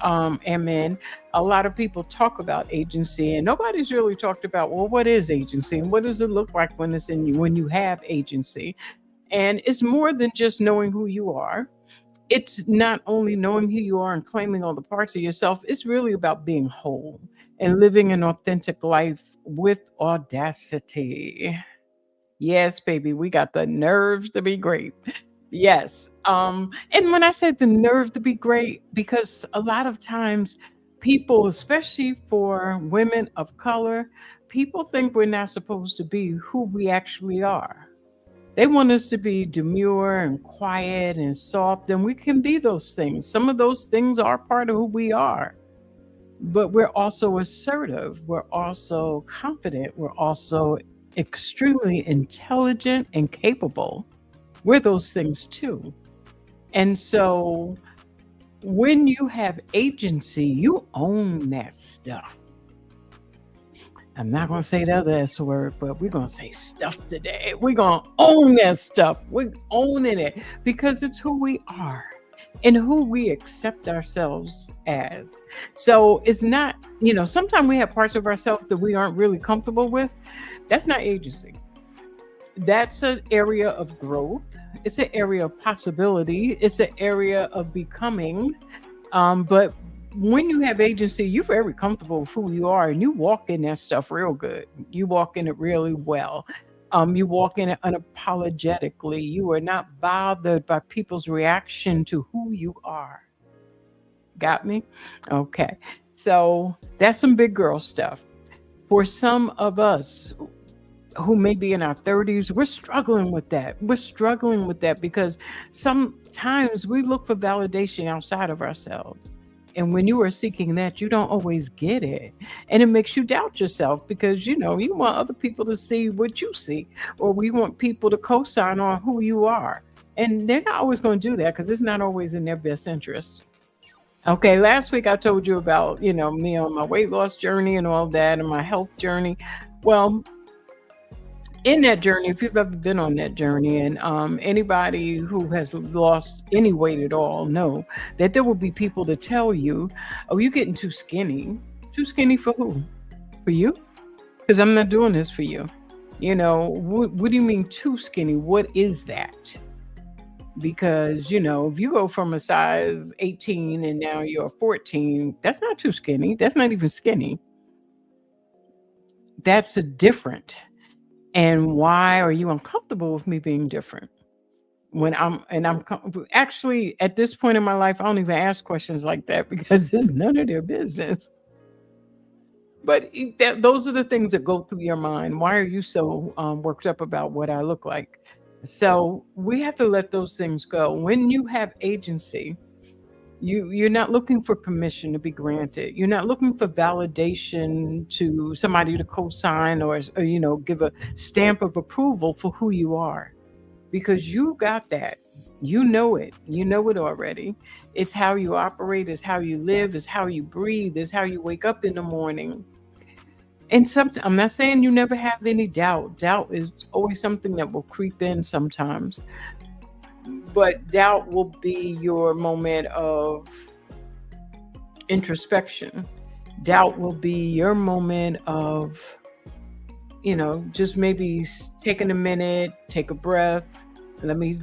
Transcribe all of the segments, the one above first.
am in, a lot of people talk about agency, and nobody's really talked about, well, what is agency and what does it look like when it's in you, when you have agency? And it's more than just knowing who you are. It's not only knowing who you are and claiming all the parts of yourself, it's really about being whole and living an authentic life with audacity. Yes, baby, we got the nerves to be great. Yes. And when I said the nerve to be great, because a lot of times people, especially for women of color, people think we're not supposed to be who we actually are. They want us to be demure and quiet and soft, and we can be those things. Some of those things are part of who we are, but we're also assertive. We're also confident. We're also extremely intelligent and capable. We're those things too. And so when you have agency, you own that stuff. I'm not going to say the other S word, but we're going to say stuff today. We're going to own that stuff. We're owning it because it's who we are and who we accept ourselves as. So it's not, sometimes we have parts of ourselves that we aren't really comfortable with. That's not agency. That's an area of growth. It's an area of possibility. It's an area of becoming. But when you have agency, you're very comfortable with who you are and you walk in that stuff real good. You walk in it really well. You walk in it unapologetically. You are not bothered by people's reaction to who you are. Got me? Okay. So that's some big girl stuff. For some of us who may be in our 30s, we're struggling with that. We're struggling with that because sometimes we look for validation outside of ourselves. And when you are seeking that, you don't always get it. And it makes you doubt yourself because, you want other people to see what you see, or we want people to co sign on who you are. And they're not always going to do that because it's not always in their best interest. Okay, last week I told you about, me on my weight loss journey and all that and my health journey. Well, in that journey, if you've ever been on that journey, and anybody who has lost any weight at all know that there will be people to tell you, oh, you're getting too skinny. Too skinny for who? For you? Because I'm not doing this for you. What do you mean too skinny? What is that? Because, if you go from a size 18 and now you're 14, that's not too skinny. That's not even skinny. That's a different. And why are you uncomfortable with me being different? Actually at this point in my life, I don't even ask questions like that because it's none of their business. But those are the things that go through your mind. Why are you so worked up about what I look like? So we have to let those things go. When you have agency, you're not looking for permission to be granted. You're not looking for validation to somebody to co-sign or give a stamp of approval for who you are, because you got that. You know it. You know it already. It's how you operate. It's how you live. It's how you breathe. It's how you wake up in the morning. And I'm not saying you never have any doubt. Doubt is always something that will creep in sometimes. But doubt will be your moment of introspection. Doubt will be your moment of, just maybe taking a minute, take a breath. Let me,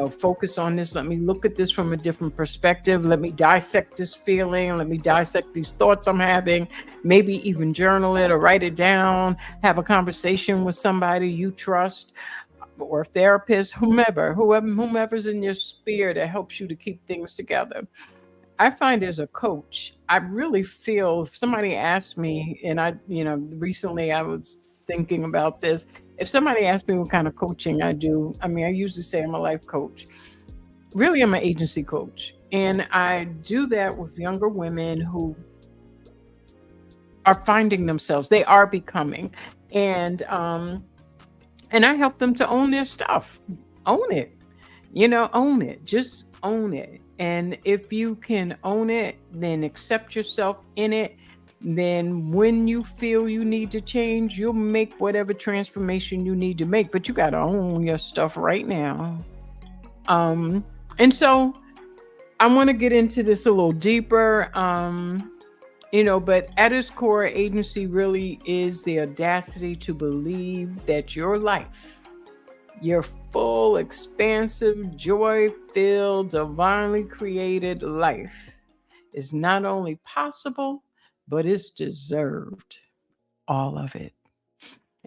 focus on this. Let me look at this from a different perspective. Let me dissect this feeling. Let me dissect these thoughts I'm having. Maybe even journal it or write it down. Have a conversation with somebody you trust, or a therapist, whomever's in your sphere that helps you to keep things together. I find as a coach, I really feel if somebody asked me, and recently I was thinking about this. If somebody asked me what kind of coaching I do, I usually say I'm a life coach. Really, I'm an agency coach. And I do that with younger women who are finding themselves, they are becoming. And I help them to own their stuff. Own it. Own it. Just own it. And if you can own it, then accept yourself in it. Then when you feel you need to change, you'll make whatever transformation you need to make. But you got to own your stuff right now. And so I want to get into this a little deeper. But at its core, agency really is the audacity to believe that your life, your full, expansive, joy filled, divinely created life is not only possible, but it's deserved. All of it.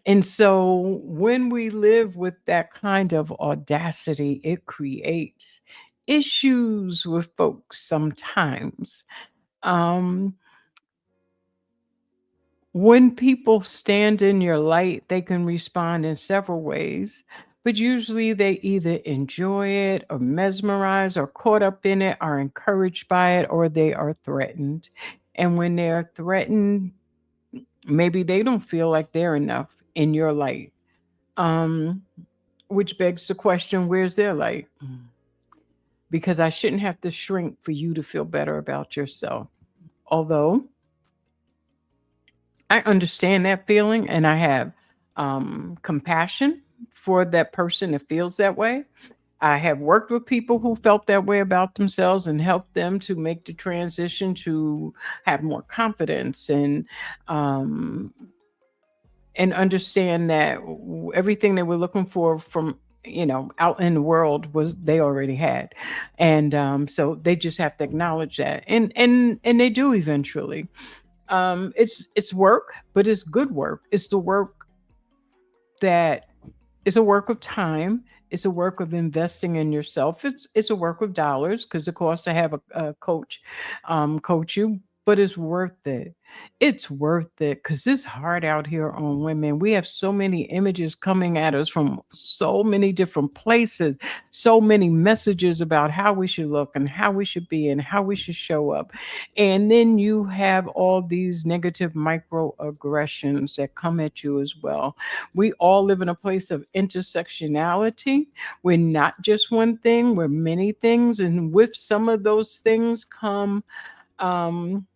And so when we live with that kind of audacity, it creates issues with folks sometimes. Um, when people stand in your light, they can respond in several ways, but usually they either enjoy it or mesmerized or caught up in it, are encouraged by it, or they are threatened. And when they're threatened, maybe they don't feel like they're enough in your light. Um, which begs the question, where's their light? Because I shouldn't have to shrink for you to feel better about yourself. Although I understand that feeling and I have compassion for that person that feels that way. I have worked with people who felt that way about themselves and helped them to make the transition to have more confidence um, and understand that everything they were looking for from out in the world was they already had, and so they just have to acknowledge that, and they do eventually. It's work, but it's good work. It's the work that is a work of time. It's a work of investing in yourself. It's a work of dollars because it costs to have a coach coach you, but it's worth it. It's worth it because it's hard out here on women. We have so many images coming at us from so many different places, so many messages about how we should look and how we should be and how we should show up. And then you have all these negative microaggressions that come at you as well. We all live in a place of intersectionality. We're not just one thing, we're many things. And with some of those things come um,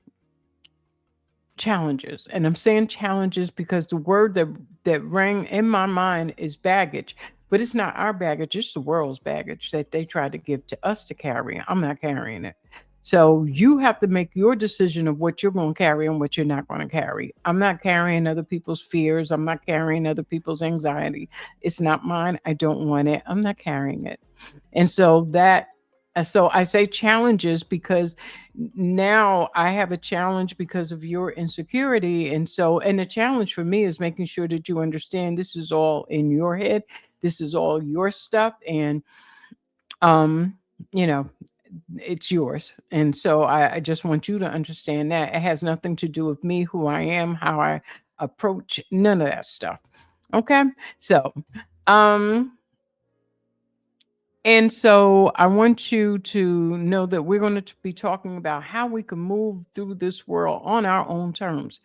challenges. And I'm saying challenges because the word that rang in my mind is baggage. But it's not our baggage, it's the world's baggage that they try to give to us to carry. I'm not carrying it. So you have to make your decision of what you're going to carry and what you're not going to carry. I'm not carrying other people's fears. I'm not carrying other people's anxiety. It's not mine. I don't want it. I'm not carrying it. And so I say challenges because now I have a challenge because of your insecurity. And the challenge for me is making sure that you understand this is all in your head. This is all your stuff. And, um, you know, it's yours. And so I just want you to understand that it has nothing to do with me, who I am, how I approach, none of that stuff. Okay. So, um, and so I want you to know that we're going to be talking about how we can move through this world on our own terms,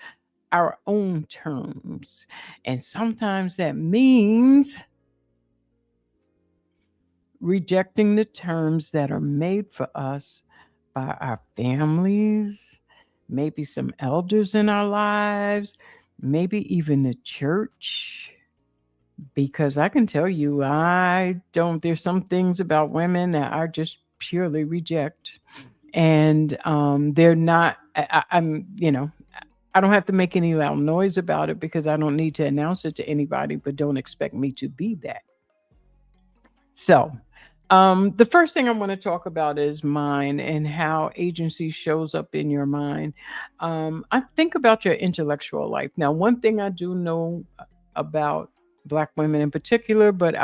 our own terms. And sometimes that means rejecting the terms that are made for us by our families, maybe some elders in our lives, maybe even the church. Because I can tell you, there's some things about women that I just purely reject. And they're not, I don't have to make any loud noise about it because I don't need to announce it to anybody, but don't expect me to be that. So, the first thing I want to talk about is mind and how agency shows up in your mind. I think about your intellectual life. Now, one thing I do know about Black women in particular, but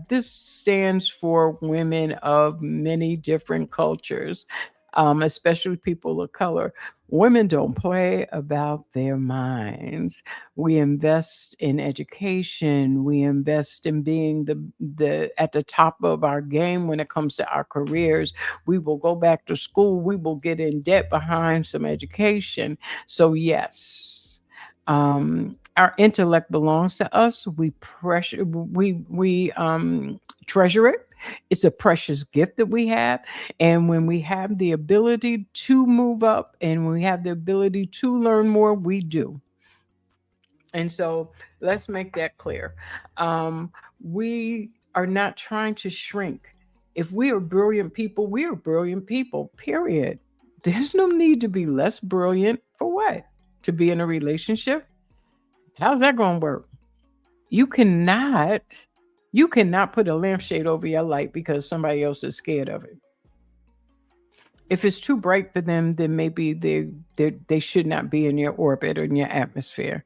this stands for women of many different cultures, especially people of color. Women don't play about their minds. We invest in education. We invest in being the at the top of our game when it comes to our careers. We will go back to school. We will get in debt behind some education. So yes, our intellect belongs to us. We treasure it. It's a precious gift that we have. And when we have the ability to move up and we have the ability to learn more, we do. And so let's make that clear. We are not trying to shrink If we are brilliant people, we are brilliant people, period. There's no need to be less brilliant for what? To be in a relationship? How's that going to work? You cannot you cannot put a lampshade over your light because somebody else is scared of it. If it's too bright for them, then maybe they should not be in your orbit or in your atmosphere.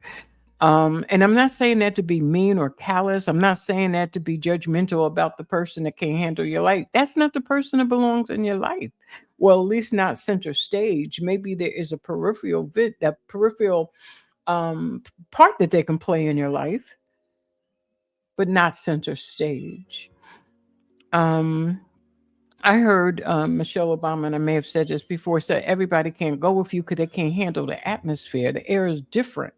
And I'm not saying that to be mean or callous. I'm not saying that to be judgmental about the person that can't handle your life. That's not the person that belongs in your life. Well, at least not center stage. Maybe there is a peripheral part that they can play in your life, but not center stage. Um, I heard Michelle Obama, and I may have said this before, said everybody can't go with you because they can't handle the atmosphere. The air is different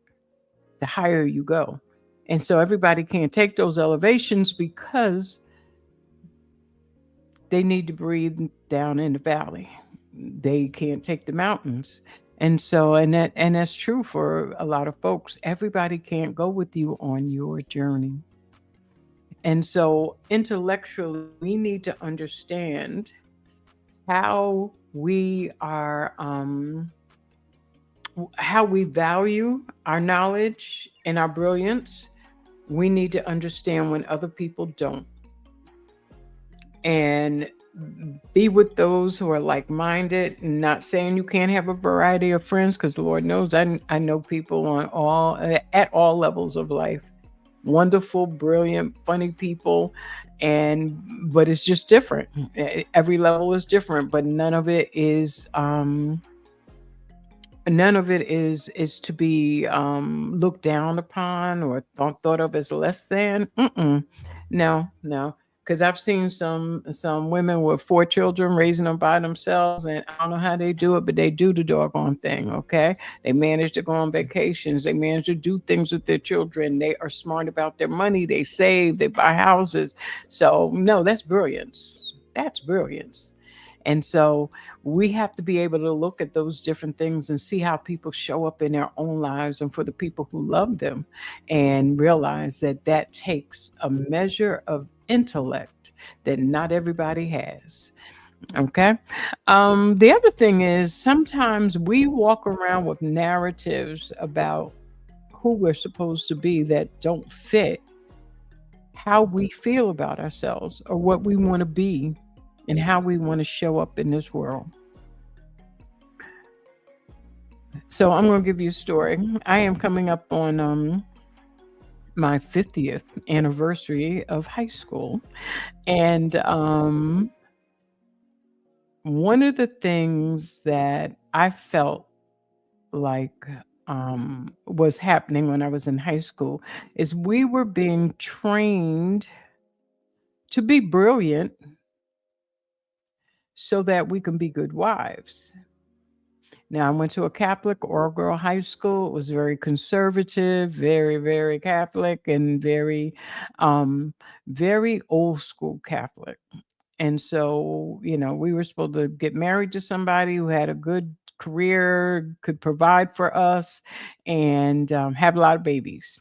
the higher you go. And so everybody can't take those elevations because they need to breathe down in the valley. They can't take the mountains. And so and that's true for a lot of folks. Everybody can't go with you on your journey. And so intellectually we need to understand how we are how we value our knowledge and our brilliance. We need to understand when other people don't, and be with those who are like-minded. Not saying you can't have a variety of friends, because the Lord knows I know people on all at all levels of life, wonderful, brilliant, funny people, and but it's just different. Every level is different, but none of it is to be looked down upon or thought of as less than. Mm-mm. No, no, because I've seen some women with 4 children raising them by themselves, and I don't know how they do it, but they do the doggone thing. Okay, they manage to go on vacations, they manage to do things with their children, they are smart about their money, they save, they buy houses. So no, that's brilliance. That's brilliance. And so we have to be able to look at those different things and see how people show up in their own lives and for the people who love them, and realize that that takes a measure of intellect that not everybody has. Okay. The other thing is sometimes we walk around with narratives about who we're supposed to be that don't fit how we feel about ourselves or what we want to be and how we want to show up in this world. So I'm going to give you a story. I am coming up on my 50th anniversary of high school. And one of the things that I felt like was happening when I was in high school is we were being trained to be brilliant so that we can be good wives. Now, I went to a Catholic all girl high school. It was very conservative, very, very Catholic, and um, very old school Catholic. And so, we were supposed to get married to somebody who had a good career, could provide for us, and have a lot of babies.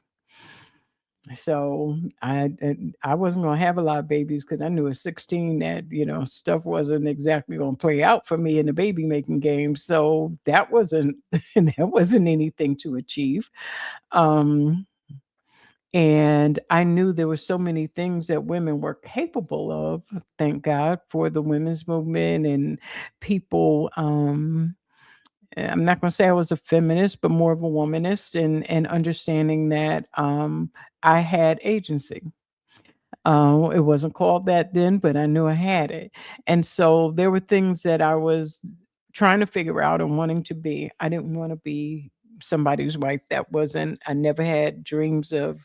So I wasn't gonna have a lot of babies because I knew at 16 that stuff wasn't exactly gonna play out for me in the baby making game. So that wasn't that wasn't anything to achieve. Um, and I knew there were so many things that women were capable of. Thank God for the women's movement and people. I'm not going to say I was a feminist, but more of a womanist, and understanding that I had agency. It wasn't called that then, but I knew I had it. And so there were things that I was trying to figure out and wanting to be. I didn't want to be somebody's wife. That wasn't, I never had dreams of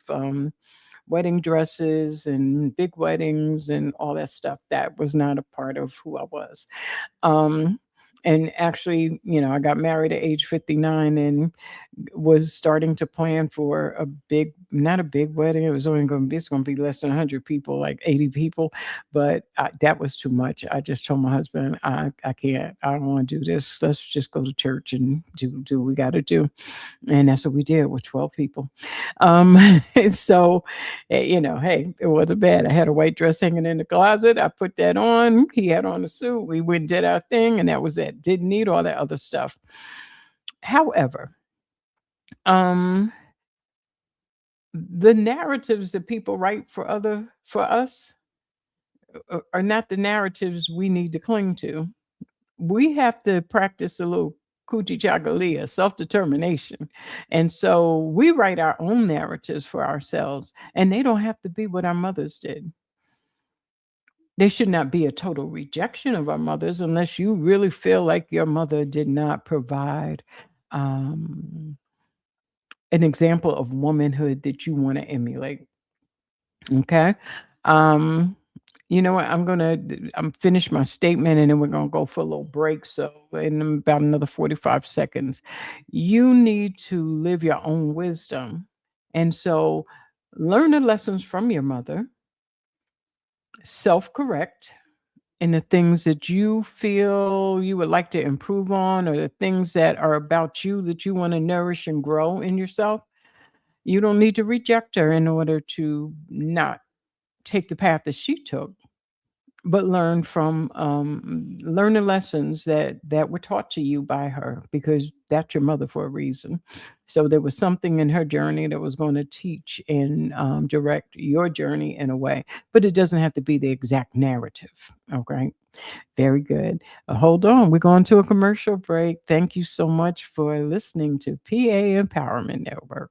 wedding dresses and big weddings and all that stuff. That was not a part of who I was. Um, and actually, I got married at age 59 and was starting to plan for a big, not a big wedding. It was only going to be, it's going to be less than 100 people, like 80 people. But that was too much. I just told my husband, I can't, I don't want to do this. Let's just go to church and do what we got to do. And that's what we did with 12 people. Um, so, hey, it wasn't bad. I had a white dress hanging in the closet. I put that on. He had on a suit. We went and did our thing, and that was it. Didn't need all that other stuff. However, um, the narratives that people write for us are not the narratives we need to cling to. We have to practice a little kujichagulia, self-determination. And so we write our own narratives for ourselves, and they don't have to be what our mothers did. They should not be a total rejection of our mothers unless you really feel like your mother did not provide um, an example of womanhood that you want to emulate. Okay. Um, you know what? I'm finish my statement and then we're gonna go for a little break. So in about another 45 seconds, you need to live your own wisdom. And so learn the lessons from your mother, self-correct in the things that you feel you would like to improve on, or the things that are about you that you want to nourish and grow in yourself. You don't need to reject her in order to not take the path that she took, but learn the lessons that were taught to you by her, because that's your mother for a reason. So there was something in her journey that was going to teach and direct your journey in a way, but it doesn't have to be the exact narrative. Okay, very good. Hold on, we're going to a commercial break. Thank you so much for listening to PA Empowerment Network.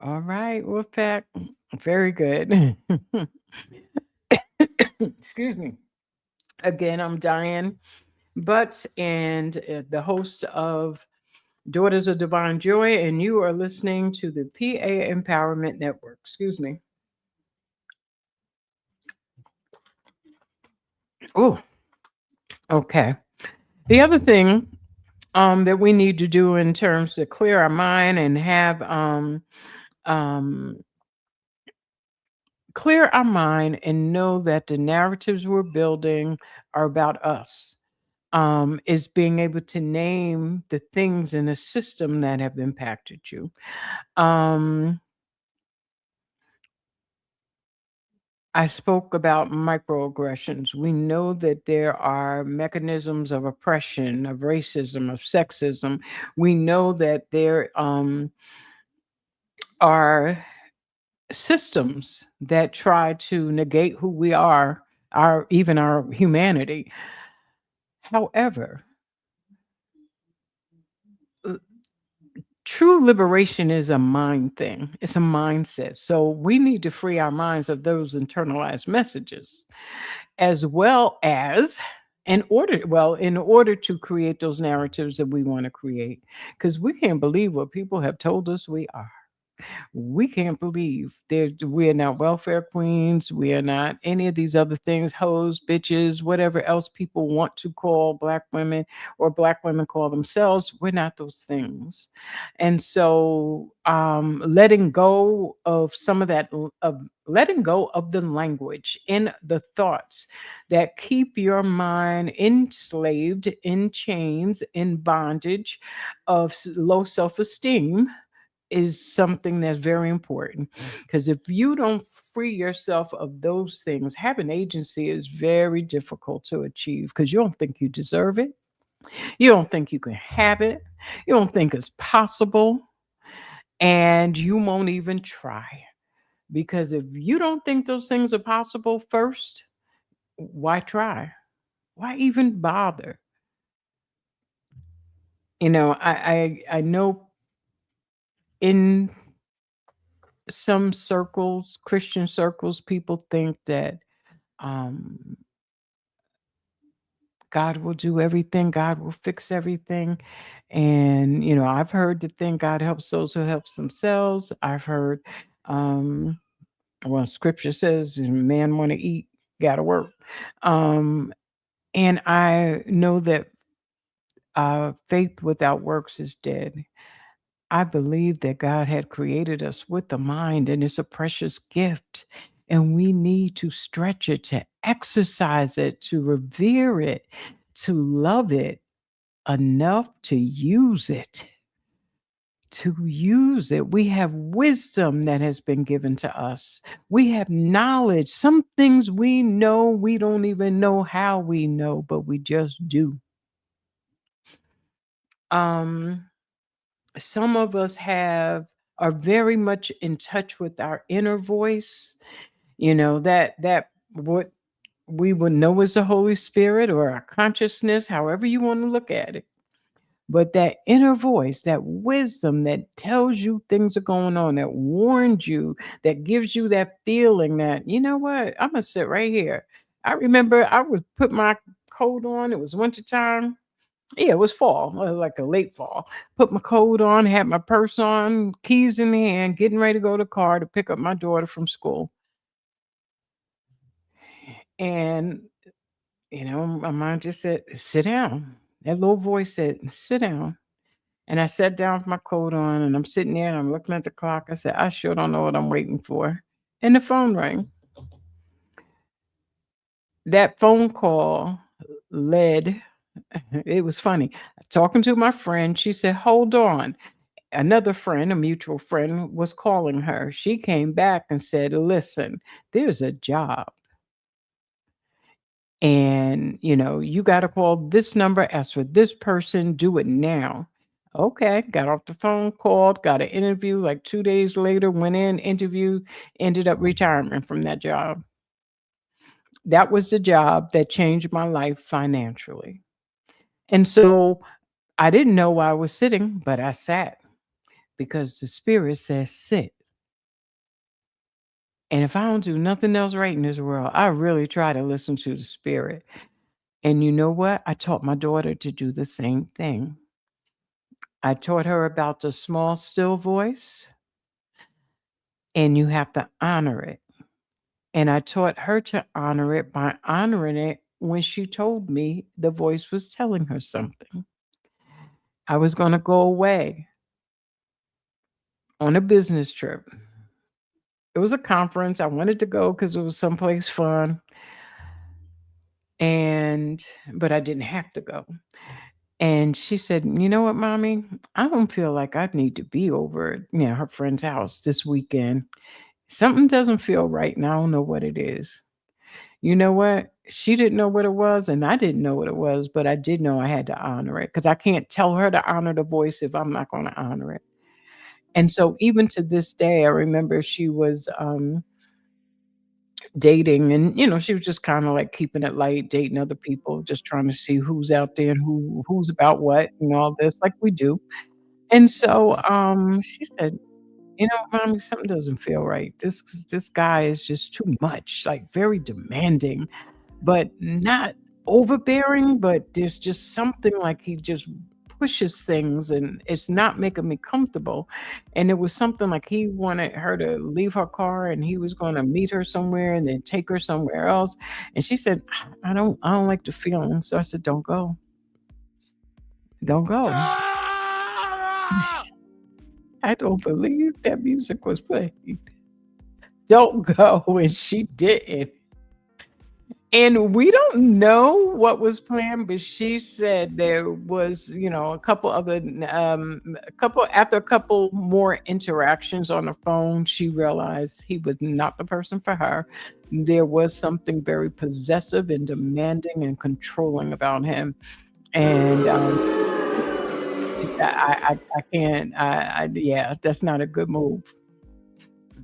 All right, Wolfpack. Very good. Excuse me. Again, I'm Diane Butts, and the host of Daughters of Divine Joy, and you are listening to the PA Empowerment Network. Excuse me. Oh, okay. The other thing that we need to do in terms to clear our mind and have um, clear our mind and know that the narratives we're building are about us, is being able to name the things in the system that have impacted you. Um, I spoke about microaggressions. We know that there are mechanisms of oppression, of racism, of sexism. We know that there are systems that try to negate who we are, our even our humanity. However, uh, true liberation is a mind thing. It's a mindset. So we need to free our minds of those internalized messages, as well as in order to create those narratives that we want to create, because we can't believe what people have told us we are. We can't believe we're not welfare queens. We are not any of these other things, hoes, bitches, whatever else people want to call Black women, or Black women call themselves. We're not those things. And so letting go of some of that, of letting go of the language and the thoughts that keep your mind enslaved, in chains, in bondage of low self-esteem, is something that's very important, because if you don't free yourself of those things, having agency is very difficult to achieve because you don't think you deserve it. You don't think you can have it. You don't think it's possible. And you won't even try. Because if you don't think those things are possible first, why try? Why even bother? I know in some circles, Christian circles, people think that um, God will do everything, God will fix everything. And, I've heard the thing, God helps those who helps themselves. I've heard, um, well, scripture says, man want to eat, got to work. Um, and I know that faith without works is dead. I believe that God had created us with a mind, and it's a precious gift. And we need to stretch it, to exercise it, to revere it, to love it enough to use it. To use it. We have wisdom that has been given to us. We have knowledge. Some things we know, we don't even know how we know, but we just do. Um, some of us are very much in touch with our inner voice, that what we would know is the Holy Spirit or our consciousness, however you want to look at it. But that inner voice, that wisdom that tells you things are going on, that warns you, that gives you that feeling that, you know what, I'm gonna sit right here. I remember I would put my coat on, it was wintertime. Yeah, it was fall, like a late fall. Put my coat on, had my purse on, keys in the hand, getting ready to go to the car to pick up my daughter from school. And, my mind just said, sit down. That little voice said, sit down. And I sat down with my coat on and I'm sitting there and I'm looking at the clock. I said, I sure don't know what I'm waiting for. And the phone rang. That phone call led, it was funny. Talking to my friend, she said, hold on. Another friend, a mutual friend, was calling her. She came back and said, listen, there's a job. And, you got to call this number, ask for this person, do it now. Okay, got off the phone, called, got an interview. Like 2 days later, went in, interviewed, ended up retiring from that job. That was the job that changed my life financially. And so I didn't know why I was sitting, but I sat because the spirit says sit. And if I don't do nothing else right in this world, I really try to listen to the spirit. And you know what? I taught my daughter to do the same thing. I taught her about the small, still voice, and you have to honor it. And I taught her to honor it by honoring it when she told me the voice was telling her something. I was going to go away on a business trip. It was a conference. I wanted to go because it was someplace fun. And, but I didn't have to go. And she said, you know what, mommy? I don't feel like I need to be over at, her friend's house this weekend. Something doesn't feel right, and I don't know what it is. You know what? She didn't know what it was, and I didn't know what it was, but I did know I had to honor it because I can't tell her to honor the voice if I'm not going to honor it. And so, even to this day, I remember she was dating, and she was just kind of like keeping it light, dating other people, just trying to see who's out there and who's about what and all this, like we do. And so, she said, mommy, something doesn't feel right. This guy is just too much, like very demanding, but not overbearing, but there's just something like he just pushes things and it's not making me comfortable. And it was something like he wanted her to leave her car and he was going to meet her somewhere and then take her somewhere else. And she said, I don't like the feeling. So I said, don't go. Don't go. I don't believe that music was playing. Don't go. And she didn't. And we don't know what was planned, but she said there was, a couple other, a couple after a couple more interactions on the phone, she realized he was not the person for her. There was something very possessive and demanding and controlling about him, and she said, I can't, yeah, that's not a good move."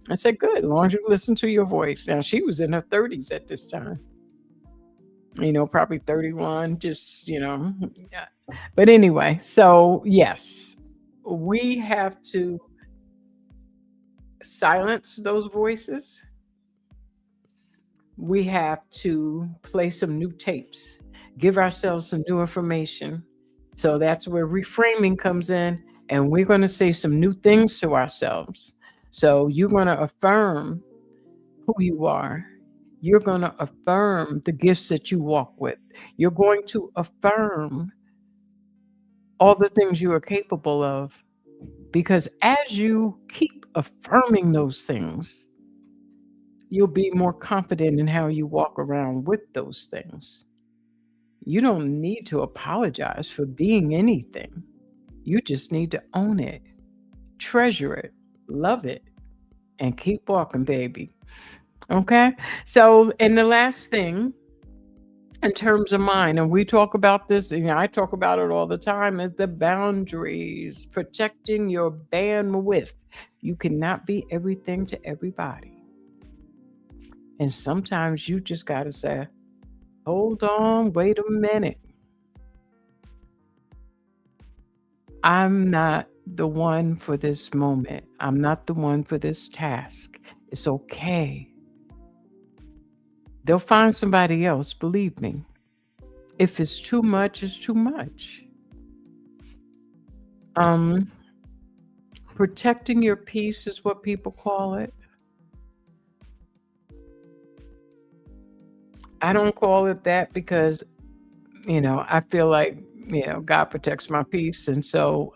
I said, "Good, as long as you listen to your voice." Now she was in her 30s at this time. Probably 31, just, yeah. But anyway, so yes, we have to silence those voices. We have to play some new tapes, give ourselves some new information. So that's where reframing comes in, and we're going to say some new things to ourselves. So you're going to affirm who you are. You're going to affirm the gifts that you walk with. You're going to affirm all the things you are capable of, because as you keep affirming those things, you'll be more confident in how you walk around with those things. You don't need to apologize for being anything. You just need to own it, treasure it, love it, and keep walking, baby. Okay? So, and the last thing in terms of mine, and we talk about this, and I talk about it all the time, is the boundaries, protecting your bandwidth. You cannot be everything to everybody. And sometimes you just got to say, hold on, wait a minute. I'm not the one for this moment. I'm not the one for this task. It's okay. They'll find somebody else, believe me. If it's too much, it's too much. Um, Protecting your peace is what people call it. I don't call it that because, I feel like, God protects my peace. And so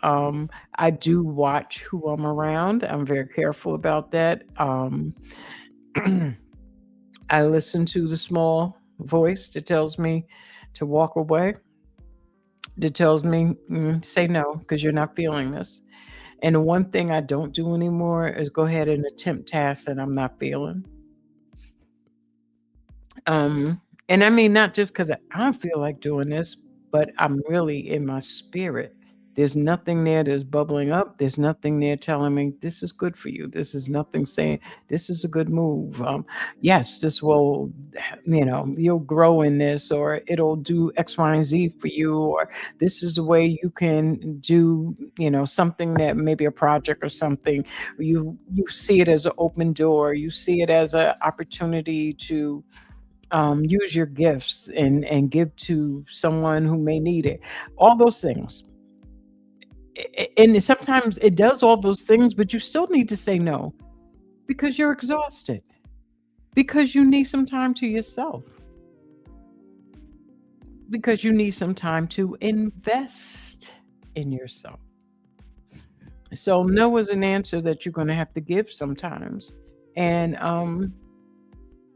I do watch who I'm around. I'm very careful about that. I listen to the small voice that tells me to walk away, that tells me, say no, because you're not feeling this. And the one thing I don't do anymore is go ahead and attempt tasks that I'm not feeling. And I mean, not just because I don't feel like doing this, but I'm really in my spirit. There's nothing there that's bubbling up. There's nothing there telling me this is good for you. This is nothing saying this is a good move. Yes, this will, you'll grow in this, or it'll do X, Y, and Z for you, or this is a way you can do, something that maybe a project or something. You see it as an open door. You see it as an opportunity to use your gifts and give to someone who may need it. All those things. And sometimes it does all those things, but you still need to say no because you're exhausted, because you need some time to yourself, because you need some time to invest in yourself. So no is an answer that you're going to have to give sometimes. And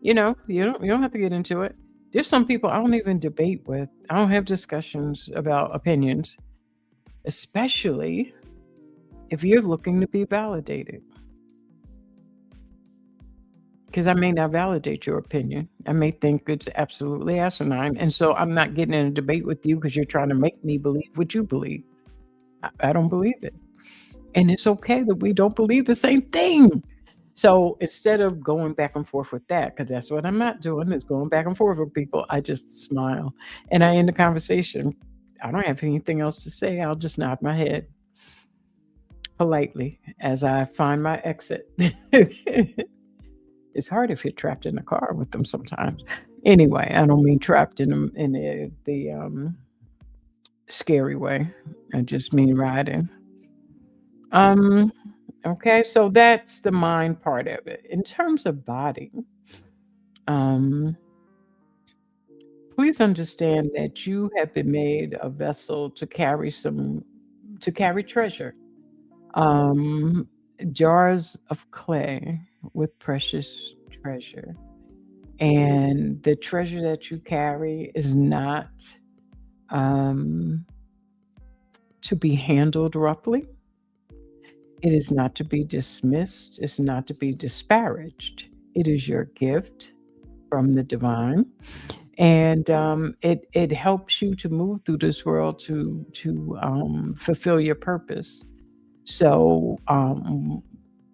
you don't have to get into it. There's some people I don't even debate with. I don't have discussions about opinions, especially if you're looking to be validated. Because I may not validate your opinion. I may think it's absolutely asinine. And so I'm not getting in a debate with you because you're trying to make me believe what you believe. I don't believe it. And it's okay that we don't believe the same thing. So instead of going back and forth with that, because that's what I'm not doing, is going back and forth with people, I just smile and I end the conversation. I don't have anything else to say. I'll just nod my head politely as I find my exit. It's hard if you're trapped in a car with them sometimes. Anyway, I don't mean trapped in the scary way. I just mean riding. Um, okay, so that's the mind part of it. In terms of body, um, please understand that you have been made a vessel to carry treasure. Um, Jars of clay with precious treasure. And the treasure that you carry is not um, to be handled roughly. It is not to be dismissed. It's not to be disparaged. It is your gift from the divine, and it helps you to move through this world to fulfill your purpose. So,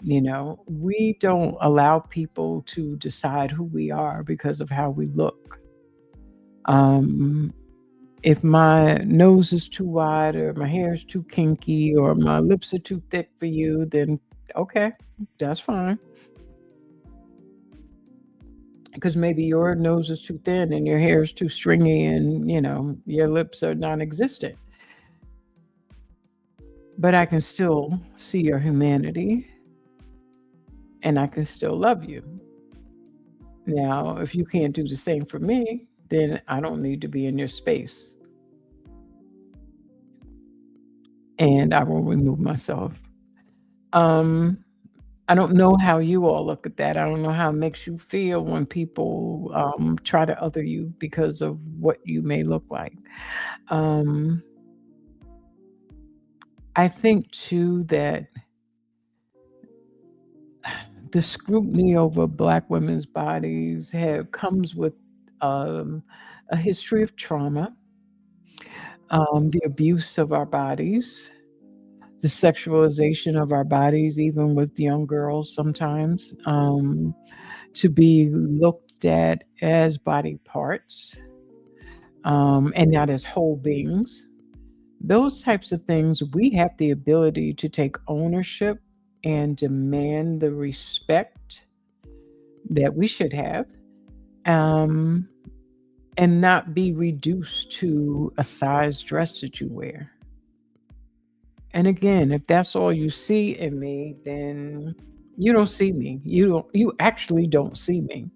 we don't allow people to decide who we are because of how we look. Um, if my nose is too wide, or my hair is too kinky, or my lips are too thick for you, then okay, that's fine. Because maybe your nose is too thin and your hair is too stringy and, your lips are non-existent. But I can still see your humanity and I can still love you. Now, if you can't do the same for me, then I don't need to be in your space and I will remove myself. Um, I don't know how you all look at that. I don't know how it makes you feel when people try to other you because of what you may look like. Um, I think too that the scrutiny over Black women's bodies have comes with um, a history of trauma, the abuse of our bodies, the sexualization of our bodies, even with young girls sometimes, to be looked at as body parts and not as whole beings. Those types of things, we have the ability to take ownership and demand the respect that we should have, um, and not be reduced to a size dress that you wear. And again, if that's all you see in me, then you don't see me. You actually don't see me.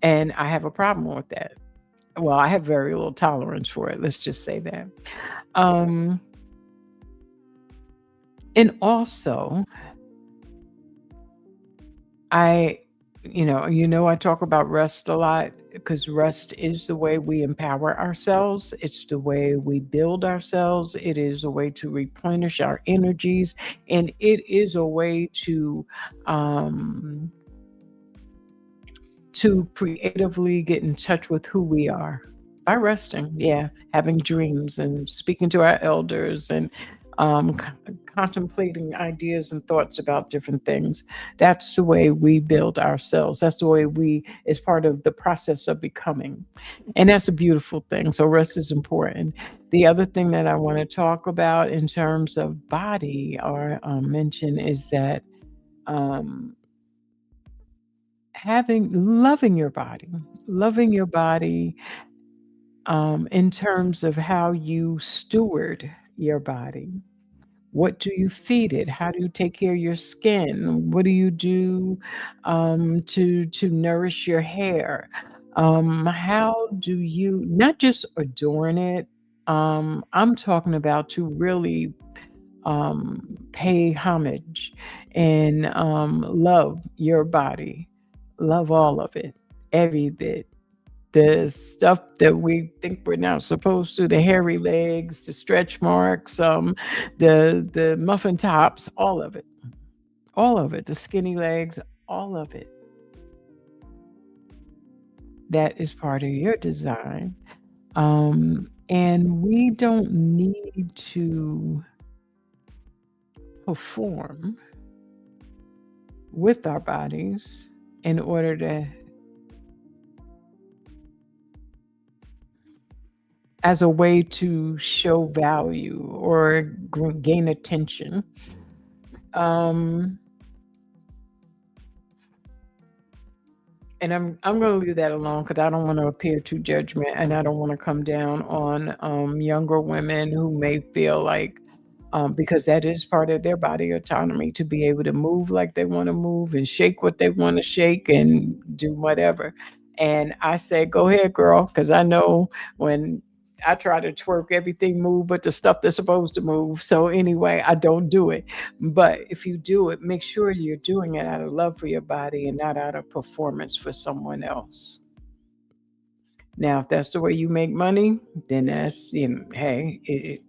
And I have a problem with that. Well, I have very little tolerance for it. Let's just say that. Um, and also, I I talk about rest a lot because rest is the way we empower ourselves. It's the way we build ourselves. It is a way to replenish our energies, and it is a way um, to creatively get in touch with who we are by resting. Yeah, having dreams and speaking to our elders and contemplating ideas and thoughts about different things. That's the way we build ourselves. That's the way we, is part of the process of becoming. And that's a beautiful thing. So, rest is important. The other thing that I want to talk about in terms of body or mention is that um, loving your body in terms of how you steward your body. What do you feed it? How do you take care of your skin? What do you do to nourish your hair? How do you not just adorn it? I'm talking about to really pay homage and love your body, love all of it, every bit. The stuff that we think we're not supposed to, the hairy legs, the stretch marks, the muffin tops, all of it, the skinny legs, all of it. That is part of your design. And we don't need to perform with our bodies in order to, as a way to show value or gain attention. Um, and I'm going to leave that alone because I don't want to appear too judgment and I don't want to come down on younger women who may feel like because that is part of their body autonomy to be able to move like they want to move and shake what they want to shake and do whatever. And I say, go ahead, girl, because I know when I try to twerk, everything move, but the stuff that's supposed to move. So anyway, I don't do it. But if you do it, make sure you're doing it out of love for your body and not out of performance for someone else. Now, if that's the way you make money, then that's, hey,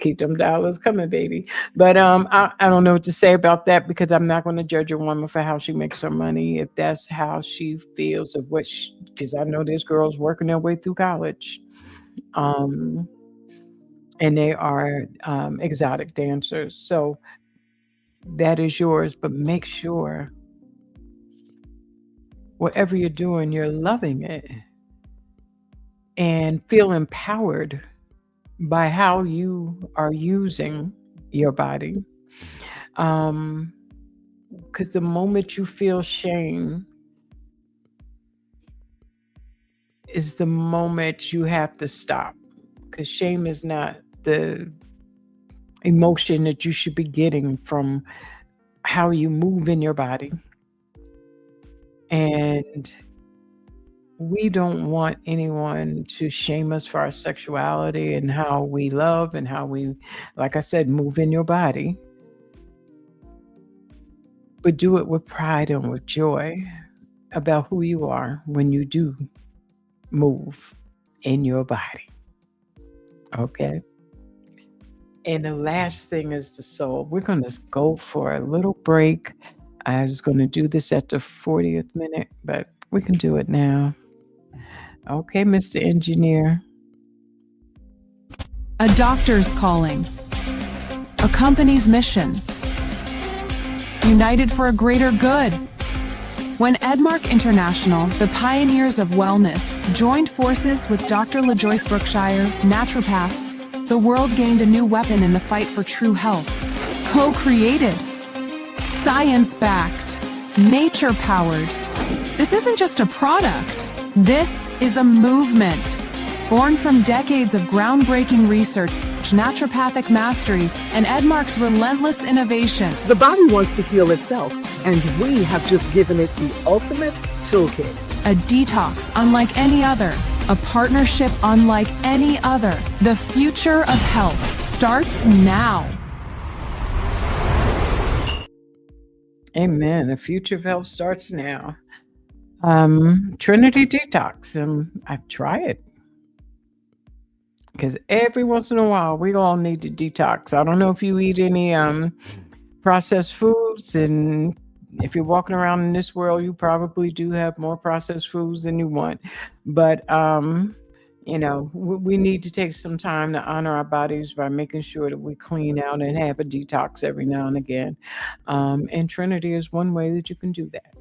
keep them dollars coming, baby. But I don't know what to say about that because I'm not going to judge a woman for how she makes her money. If that's how she feels of what, because I know there's girls working their way through college, um, and they are exotic dancers. So that is yours, but make sure whatever you're doing, you're loving it and feel empowered by how you are using your body. Um, because the moment you feel shame is the moment you have to stop. Because shame is not the emotion that you should be getting from how you move in your body. And we don't want anyone to shame us for our sexuality and how we love and how we, like I said, move in your body, but do it with pride and with joy about who you are when you do move in your body. Okay. And the last thing is the soul. We're going to go for a little break. I was going to do this at the 40th minute, but we can do it now. Okay, Mr. Engineer. A doctor's calling. A company's mission. United for a greater good. When Edmark International, the pioneers of wellness, joined forces with Dr. LaJoyce Brookshire, naturopath, the world gained a new weapon in the fight for true health. Co-created, science-backed, nature-powered. This isn't just a product. This is a movement. Born from decades of groundbreaking research, naturopathic mastery, and Edmark's relentless innovation. The body wants to heal itself, and we have just given it the ultimate toolkit. A detox unlike any other. A partnership unlike any other. The future of health starts now. Amen. The future of health starts now. Trinity Detox. I've tried it. Because every once in a while, we all need to detox. I don't know if you eat any processed foods, and if you're walking around in this world, you probably do have more processed foods than you want. But we need to take some time to honor our bodies by making sure that we clean out and have a detox every now and again. And Trinity is one way that you can do that.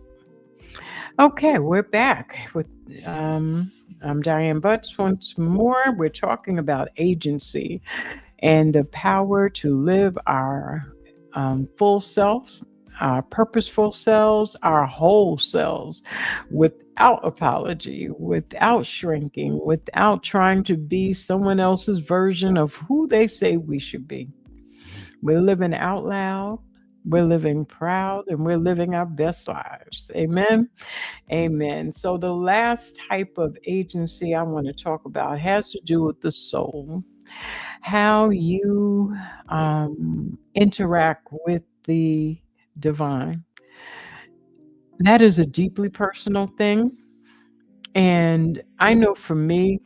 Okay, we're back with I'm Diane Butts once more. We're talking about agency and the power to live our full self, our purposeful selves, our whole selves, without apology, without shrinking, without trying to be someone else's version of who they say we should be. We're living out loud. We're living proud, and we're living our best lives. Amen. Amen. So the last type of agency I want to talk about has to do with the soul, how you interact with the divine. That is a deeply personal thing. And I know for me,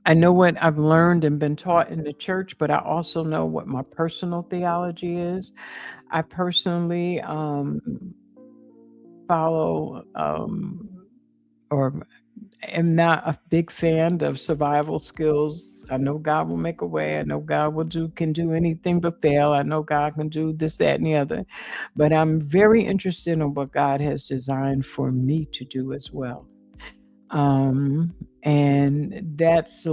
I know what I've learned and been taught in the church, but I also know what my personal theology is. I personally follow or am not a big fan of survival skills. I know God will make a way. I know God can do anything but fail. I know God can do this, that, and the other. But I'm very interested in what God has designed for me to do as well. And that is a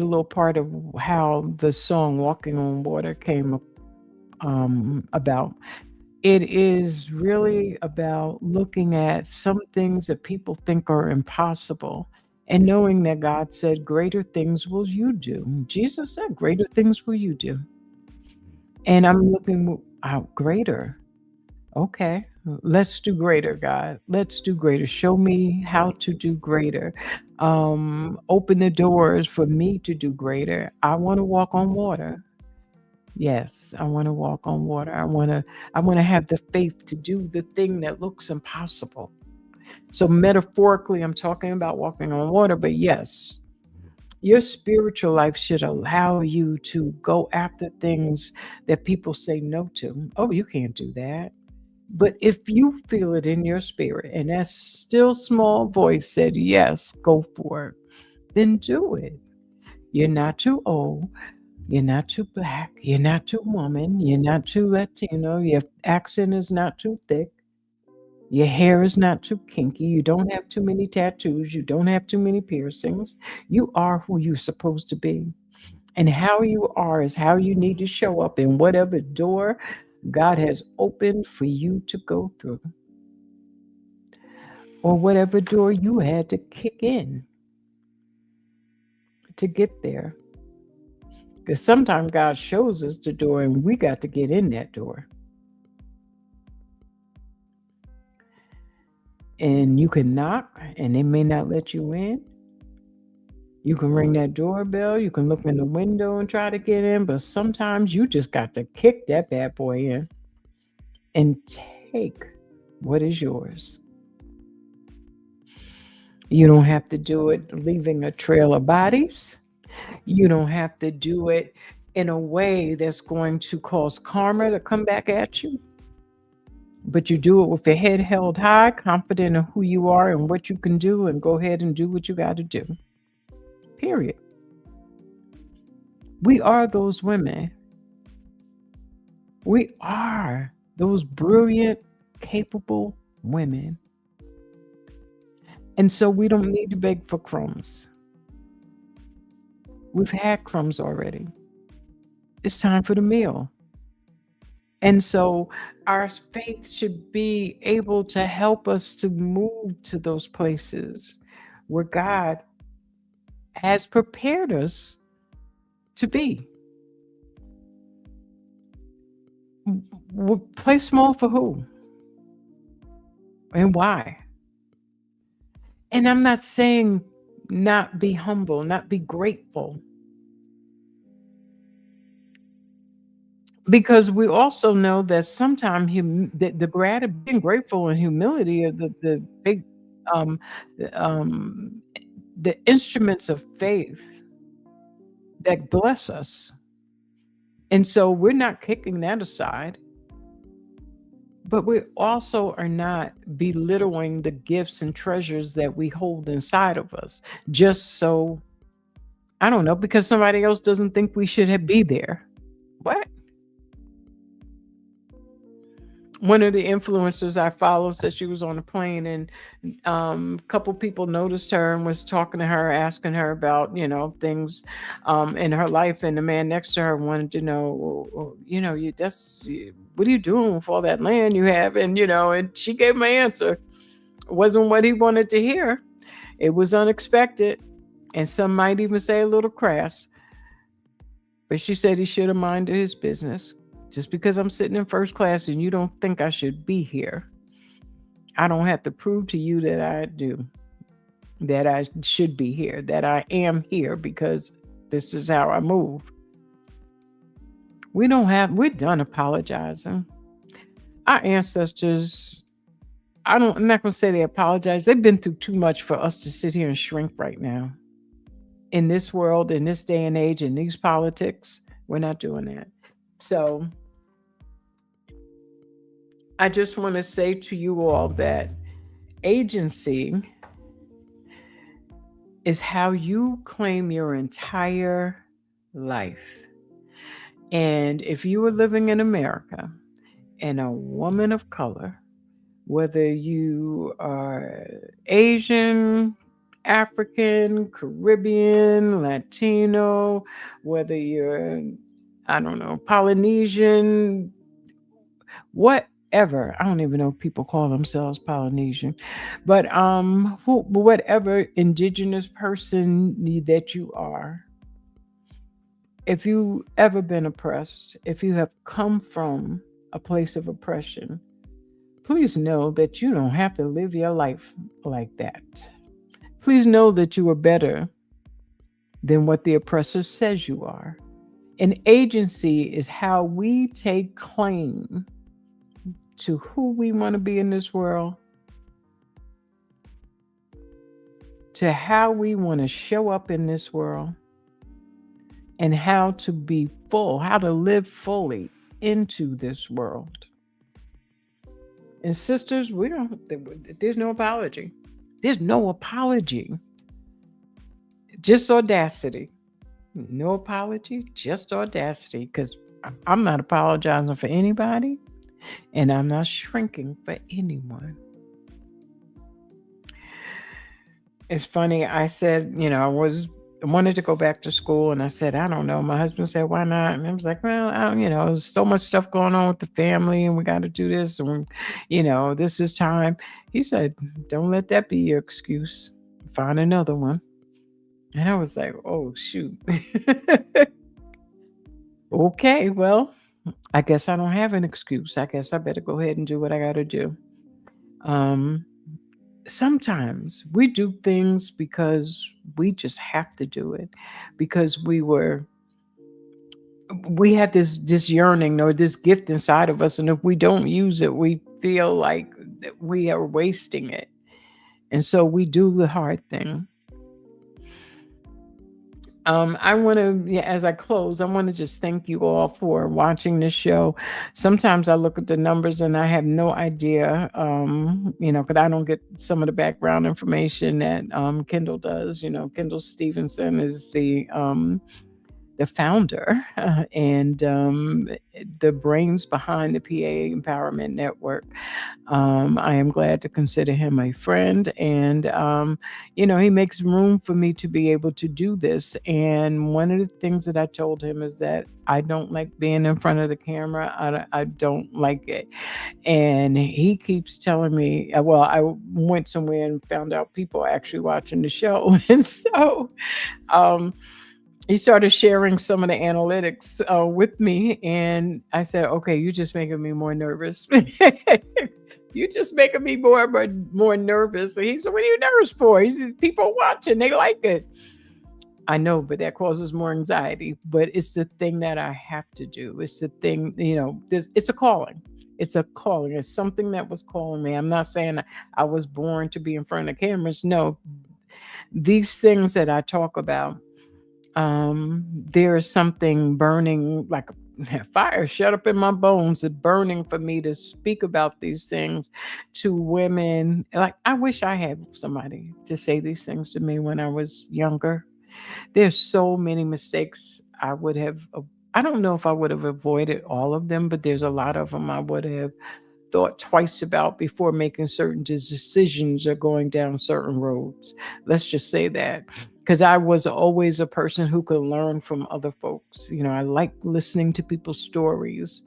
little part of how the song Walking on Water came about. It is really about looking at some things that people think are impossible and knowing that God said, greater things will you do. Jesus said, greater things will you do. And I'm looking out greater. Okay. Let's do greater, God. Let's do greater. Show me how to do greater. Open the doors for me to do greater. I want to walk on water. Yes, I want to walk on water. I want to have the faith to do the thing that looks impossible. So metaphorically, I'm talking about walking on water, but yes, your spiritual life should allow you to go after things that people say no to. Oh, you can't do that. But if you feel it in your spirit and that still small voice said, yes, go for it, then do it. You're not too old. You're not too black. You're not too woman. You're not too Latino. Your accent is not too thick. Your hair is not too kinky. You don't have too many tattoos. You don't have too many piercings. You are who you're supposed to be. And how you are is how you need to show up in whatever door God has opened for you to go through, or whatever door you had to kick in to get there. Because sometimes God shows us the door and we got to get in that door. And you can knock and they may not let you in. You can ring that doorbell, you can look in the window and try to get in, but sometimes you just got to kick that bad boy in and take what is yours. You don't have to do it leaving a trail of bodies. You don't have to do it in a way that's going to cause karma to come back at you. But you do it with your head held high, confident in who you are and what you can do, and go ahead and do what you got to do. Period. We are those women. We are those brilliant, capable women. And so we don't need to beg for crumbs. We've had crumbs already. It's time for the meal. And so our faith should be able to help us to move to those places where God has prepared us to be. Play small for who? And why? And I'm not saying not be humble, not be grateful. Because we also know that sometimes being grateful and humility are the big um, the instruments of faith that bless us. And so we're not kicking that aside, but we also are not belittling the gifts and treasures that we hold inside of us just so, I don't know, because somebody else doesn't think we should be there. What? One of the influencers I follow said she was on a plane, and a couple people noticed her and was talking to her, asking her about, things in her life. And the man next to her wanted to know, well, what are you doing with all that land you have? And she gave him an answer. It wasn't what he wanted to hear. It was unexpected. And some might even say a little crass. But she said he should have minded his business. Just because I'm sitting in first class and you don't think I should be here, I don't have to prove to you that I do, that I should be here, that I am here because this is how I move. We're done apologizing. Our ancestors, I'm not going to say they apologize. They've been through too much for us to sit here and shrink right now. In this world, in this day and age, in these politics, we're not doing that. So I just want to say to you all that agency is how you claim your entire life. And if you were living in America and a woman of color, whether you are Asian, African, Caribbean, Latino, whether you're, I don't know, Polynesian, whatever. I don't even know if people call themselves Polynesian, but whatever indigenous person that you are, if you ever been oppressed, if you have come from a place of oppression, Please know that you don't have to live your life like that. Please know that you are better than what the oppressor says you are. An agency is how we take claim to who we want to be in this world, to how we want to show up in this world, and how to be full, how to live fully into this world. And sisters, there's no apology. There's no apology. Just audacity. No apology, just audacity, because I'm not apologizing for anybody and I'm not shrinking for anyone. It's funny, I said, I wanted to go back to school and I said, I don't know. My husband said, why not? And I was like, well, there's so much stuff going on with the family and we got to do this. And, this is time. He said, don't let that be your excuse. Find another one. And I was like, oh, shoot. Okay, well, I guess I don't have an excuse. I guess I better go ahead and do what I got to do. Sometimes we do things because we just have to do it, because we had this yearning or this gift inside of us, and if we don't use it, we feel like we are wasting it, and so we do the hard thing. I want to, as I close, I want to just thank you all for watching this show. Sometimes I look at the numbers and I have no idea, because I don't get some of the background information that Kendall does. Kendall Stevenson is the founder and the brains behind the PA Empowerment Network. I am glad to consider him a friend, and he makes room for me to be able to do this. And one of the things that I told him is that I don't like being in front of the camera. I don't like it. And he keeps telling me, well, I went somewhere and found out people are actually watching the show. And so he started sharing some of the analytics with me, and I said, okay, you're just making me more nervous. You're just making me more nervous. And he said, what are you nervous for? He said, people watching, they like it. I know, but that causes more anxiety. But it's the thing that I have to do. It's the thing, it's a calling. It's a calling. It's something that was calling me. I'm not saying I was born to be in front of cameras. No, these things that I talk about, there is something burning like fire shut up in my bones, it's burning for me to speak about these things to women. Like, I wish I had somebody to say these things to me when I was younger. There's so many mistakes I don't know if I would have avoided all of them, but there's a lot of them I would have thought twice about before making certain decisions or going down certain roads. Let's just say that. Because I was always a person who could learn from other folks. I like listening to people's stories.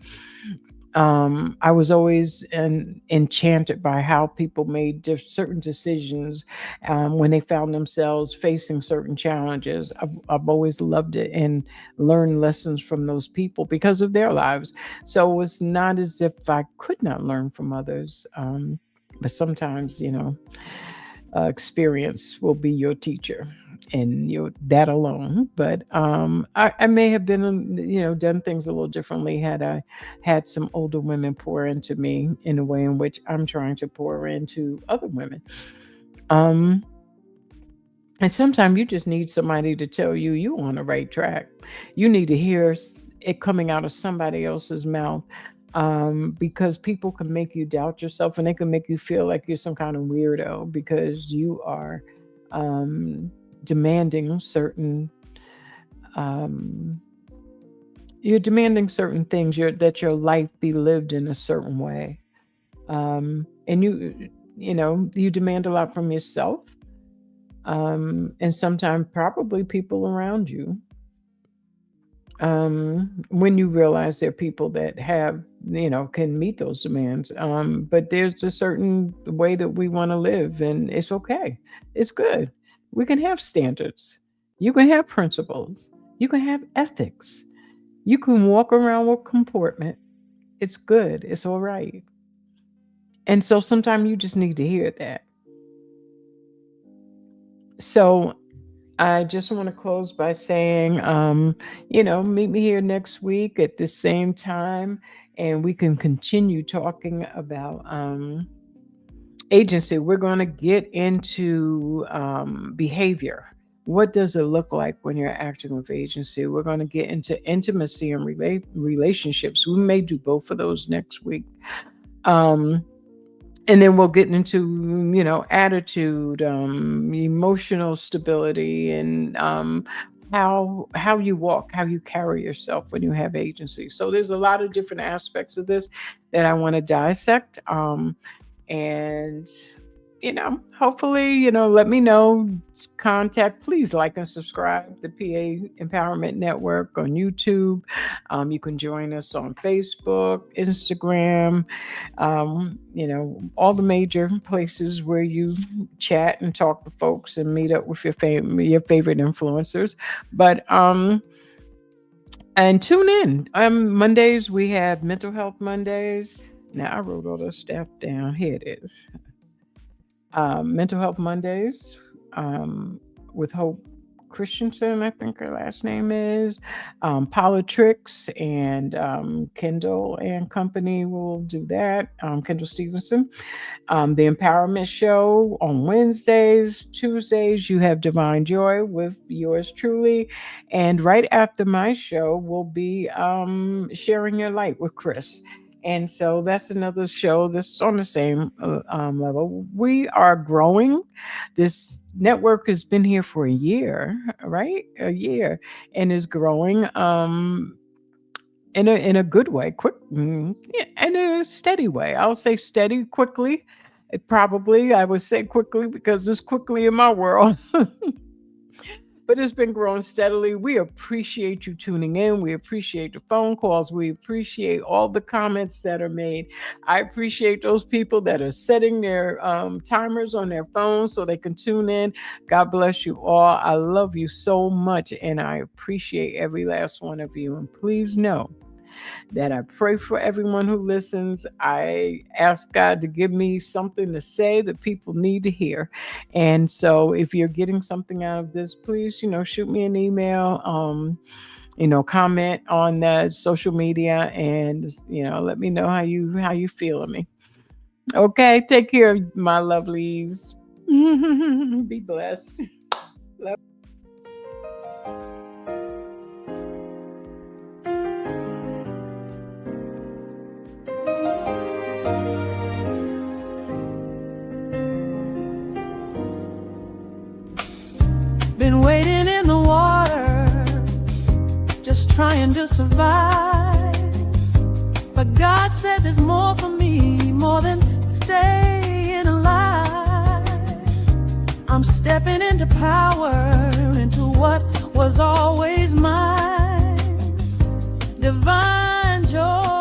I was always enchanted by how people made certain decisions when they found themselves facing certain challenges. I've always loved it and learned lessons from those people because of their lives. So it's not as if I could not learn from others, but sometimes, experience will be your teacher. And that alone. But I may have been, done things a little differently had I had some older women pour into me in a way in which I'm trying to pour into other women. And sometimes you just need somebody to tell you you're on the right track. You need to hear it coming out of somebody else's mouth. Because people can make you doubt yourself, and they can make you feel like you're some kind of weirdo because you are demanding certain things, that your life be lived in a certain way, and you demand a lot from yourself, and sometimes probably people around you, when you realize there are people that have, can meet those demands, but there's a certain way that we want to live, and it's okay, it's good. We can have standards. You can have principles. You can have ethics. You can walk around with comportment. It's good. It's all right. And so sometimes you just need to hear that. So I just want to close by saying, meet me here next week at the same time, and we can continue talking about agency. We're going to get into behavior. What does it look like when you're acting with agency? We're going to get into intimacy and relationships. We may do both of those next week. And then we'll get into, attitude, emotional stability, and how you walk, how you carry yourself when you have agency. So there's a lot of different aspects of this that I want to dissect. And hopefully, let me know. Contact, please like and subscribe the PA Empowerment Network on YouTube. You can join us on Facebook, Instagram, all the major places where you chat and talk to folks and meet up with your favorite influencers. But and tune in. Mondays we have Mental Health Mondays. Now I wrote all the stuff down. Here it is. Mental Health Mondays with Hope Christensen, I think her last name is. Politrix and Kendall and Company will do that. Kendall Stevenson. The Empowerment Show on Wednesdays. Tuesdays, you have Divine Joy with yours truly. And right after my show will be Sharing Your Light with Chris. And so that's another show that's on the same level. We are growing. This network has been here for a year, right? A year, and is growing in a good way, quick, in a steady way. I'll say steady, quickly. I would say quickly because it's quickly in my world. But it's been growing steadily. We appreciate you tuning in. We appreciate the phone calls. We appreciate all the comments that are made. I appreciate those people that are setting their timers on their phones so they can tune in. God bless you all. I love you so much, and I appreciate every last one of you. And please know that I pray for everyone who listens. I ask God to give me something to say that people need to hear. And so if you're getting something out of this, please, shoot me an email, comment on social media, and, let me know how you feel of me. Okay. Take care, my lovelies. Be blessed. Love. Been waiting in the water, just trying to survive. But God said there's more for me, more than staying alive. I'm stepping into power, into what was always mine. Divine joy.